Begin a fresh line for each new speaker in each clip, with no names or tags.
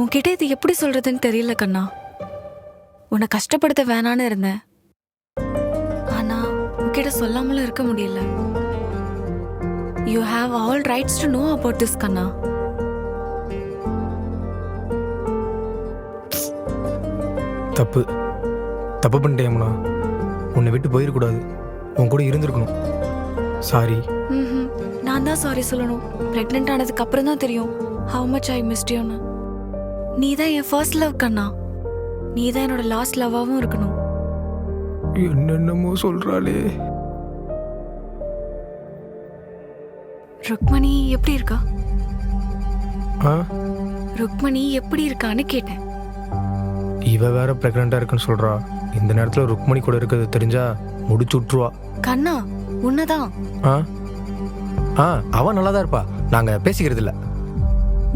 உன்கிட்ட இது எப்படி சொல்றதுன்னு தெரியல கண்ணா. உன்னை கஷ்டப்படுத்த வேணான்னு இருந்தேன். ஆனா உன்கிட்ட சொல்லாமலும் இருக்க முடியல. You have all rights to know about this கண்ணா.
தப்பு தப்பு பண்ணிட்டேன் யமுனா. உன்னை விட்டு போயிடக்கூடாது, உன் கூட இருந்திருக்கணும். சாரி.
நான் தான் சாரி சொல்லணும். பிரெக்னென்ட் ஆனதுக்கு அப்புறம் தான் தெரியும் ஹவு மச் ஐ மிஸ்ட் யூன்னு. நீ தான் என் ஃபர்ஸ்ட் லவ் கண்ணா. நீ தான் என்னோட லாஸ்ட் லவ்வாகவும் இருக்கணும்.
என்னென்னமோ சொல்றாளே.
ருக்மணி எப்படி இருக்கா?
ஆ,
ருக்மணி எப்படி இருக்கான்னு கேட்டேன்.
இவ வேற பிரெக்னெண்டா இருக்குன்னு சொல்றா. இந்த நேரத்துல ருக்மணி கூட இருக்கிறது தெரிஞ்சா முடிச்சு விட்டுருவா.
கண்ணா உன்னதான்.
ஆ ஆ அவ நல்லா தான் இருப்பா, நாங்க பேசிக்கிறது இல்ல.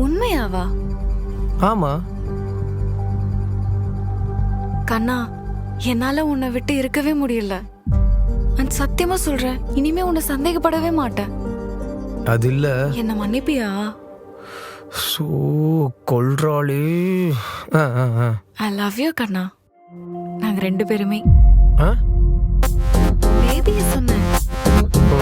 உண்மையாவா?
ஆமா.
கண்ணா என்னால உன்னை விட்டு இருக்கவே முடியல. நான் சத்தியமா சொல்றேன், இனிமே உன்னை சந்தேகப்படவே மாட்டேன்.
அது இல்ல.
என்ன மன்னிப்பியா?
சோ கொல்றாளே.
ஐ லவ் யூ கண்ணா. நாங்க ரெண்டு பேருமே.
ஆ
பேபியை சொன்னேன்.
ஓ